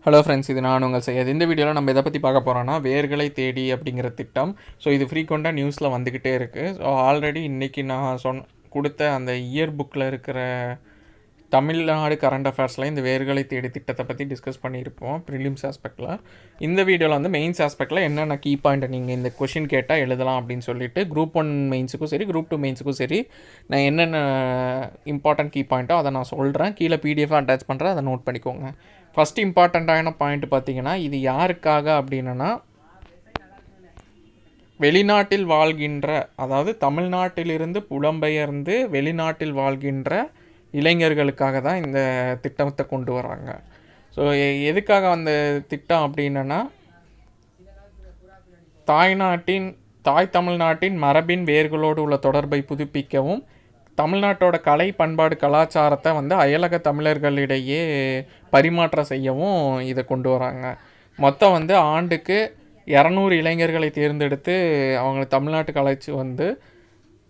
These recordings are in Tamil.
ஹலோ ஃப்ரெண்ட்ஸ், இது நான் உங்கள் செய்யாது. இந்த வீடியோவில் நம்ம எதை பற்றி பார்க்க போகிறோன்னா, வேர்களை தேடி அப்படிங்கிற திட்டம். ஸோ இது ஃப்ரீக்வெண்ட்டாக நியூஸில் வந்துக்கிட்டே இருக்குது. ஸோ ஆல்ரெடி இன்றைக்கி நான் கொடுத்த அந்த இயர் புக்கில் இருக்கிற தமிழ்நாடு கரண்ட் அஃபேர்ஸில் இந்த வேர்களை தேடி திட்டத்தை பற்றி டிஸ்கஸ் பண்ணியிருப்போம் ப்ரிலிம்ஸ் ஆஸ்பெக்டில். இந்த வீடியோவில் வந்து மெயின்ஸ் ஆஸ்பெக்டில் என்னென்ன கீ பாயிண்ட்டை நீங்கள் இந்த கொஷின் கேட்டால் எழுதலாம் அப்படின்னு சொல்லிட்டு குரூப் 1 மெயின்ஸுக்கும் சரி, குரூப் 2 மெயின்ஸுக்கும் சரி, நான் என்னென்ன இம்பார்ட்டன்ட் கீ பாயிண்ட்டோ அதை நான் சொல்கிறேன். கீழே பிடிஎஃபாக அட்டாச் பண்ணுறேன், அதை நோட் பண்ணிக்கோங்க. ஃபஸ்ட் இம்பார்ட்டண்ட்டான பாயிண்ட் பார்த்தீங்கன்னா, இது யாருக்காக அப்படின்னா, வெளிநாட்டில் வாழ்கின்ற, அதாவது தமிழ்நாட்டிலிருந்து புலம்பெயர்ந்து வெளிநாட்டில் வாழ்கின்ற இளைஞர்களுக்காக தான் இந்த திட்டத்தை கொண்டு வராங்க. ஸோ எதுக்காக அந்த திட்டம் அப்படின்னா, தாய் தமிழ்நாட்டின் மரபின் வேர்களோடு உள்ள தொடர்பை புதுப்பிக்கவும், தமிழ்நாட்டோட கலை பண்பாடு கலாச்சாரத்தை வந்து அயலக தமிழர்களிடையே பரிமாற்றம் செய்யவும் இதை கொண்டு வராங்க. மொத்தம் வந்து ஆண்டுக்கு 200 இளைஞர்களை தேர்ந்தெடுத்து அவங்க தமிழ்நாட்டுக்கு அழைச்சி வந்து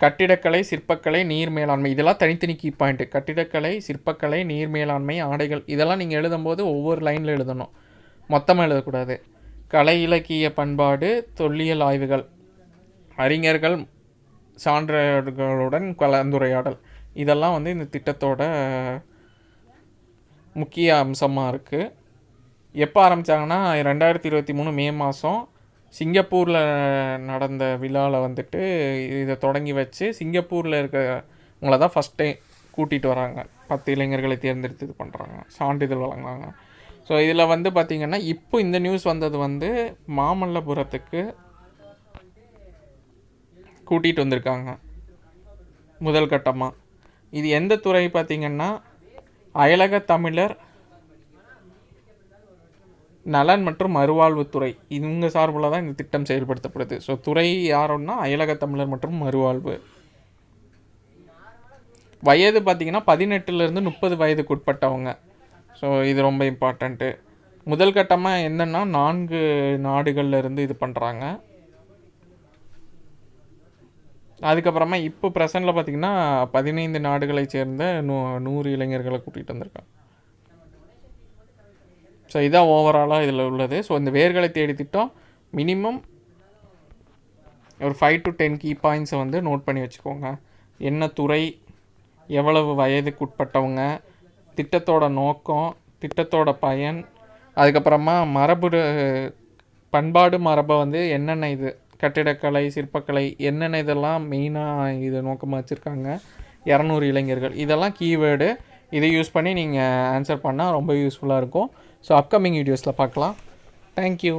கட்டிடக்கலை, சிற்பக்கலை, நீர் மேலாண்மை, இதெல்லாம் தனித்தனி கீ பாயிண்ட்டு. கட்டிடக்கலை, சிற்பக்கலை, நீர் மேலாண்மை, ஆடைகள், இதெல்லாம் நீங்கள் எழுதும்போது ஒவ்வொரு லைனில் எழுதணும், மொத்தமாக எழுதக்கூடாது. கலை, இலக்கிய, பண்பாடு, தொல்லியல் ஆய்வுகள், அறிஞர்கள், சான்றுகளுடன் கலந்துரையாடல், இதெல்லாம் வந்து இந்த திட்டத்தோட முக்கிய அம்சமாக இருக்குது. எப்போ ஆரம்பித்தாங்கன்னா 2023 மே மாதம் சிங்கப்பூரில் நடந்த விழாவில் வந்துட்டு இதை தொடங்கி வச்சு சிங்கப்பூரில் இருக்கிறவங்கள தான் ஃபஸ்ட் டைம் கூட்டிகிட்டு வராங்க. 10 இளைஞர்களை தேர்ந்தெடுத்து இது பண்ணுறாங்க, சான்றிதழ் வழங்குறாங்க. ஸோ இதில் வந்து பார்த்திங்கன்னா, இப்போ இந்த நியூஸ் வந்தது வந்து மாமல்லபுரத்துக்கு கூட்டிகிட்டு வந்திருக்காங்க முதல் கட்டமாக. இது எந்த துறை பார்த்திங்கன்னா, அயலக தமிழர் நலன் மற்றும் மறுவாழ்வுத்துறை, இவங்க சார்பில் தான் இந்த திட்டம் செயல்படுத்தப்படுது. ஸோ துறை யாருன்னா அயலக தமிழர் மற்றும் மறுவாழ்வு. வயது பார்த்திங்கன்னா 18லேருந்து 30 வயதுக்கு உட்பட்டவங்க. ஸோ இது ரொம்ப இம்பார்ட்டண்ட்டு. முதல் கட்டமாக என்னென்னா 4 நாடுகளில் இருந்து இது பண்ணுறாங்க. அதுக்கப்புறமா இப்போ ப்ரெசண்டில் பார்த்திங்கன்னா 15 நாடுகளை சேர்ந்த 100 இளைஞர்களை கூட்டிகிட்டு வந்திருக்காங்க. ஸோ இதான் ஓவராலாக இதில் உள்ளது. ஸோ இந்த வேர்களை தேடி திட்டம் மினிமம் ஒரு 5 to 10 கீ பாயிண்ட்ஸை வந்து நோட் பண்ணி வச்சுக்கோங்க. என்ன துறை, எவ்வளவு வயதுக்கு உட்பட்டவங்க, திட்டத்தோட நோக்கம், திட்டத்தோட பயன், அதுக்கப்புறமா பண்பாடு மரபை வந்து என்னென்ன இது கட்டிடக்கலை, சிற்பக்கலை, என்னென்ன இதெல்லாம் மெயினாக இது நோக்கமாக வச்சுருக்காங்க. 200 இளைஞர்கள், இதெல்லாம் கீவேர்டு. இதை யூஸ் பண்ணி நீங்கள் ஆன்சர் பண்ணால் ரொம்ப யூஸ்ஃபுல்லாக இருக்கும். ஸோ அப்கமிங் வீடியோஸில் பார்க்கலாம். தேங்க்யூ.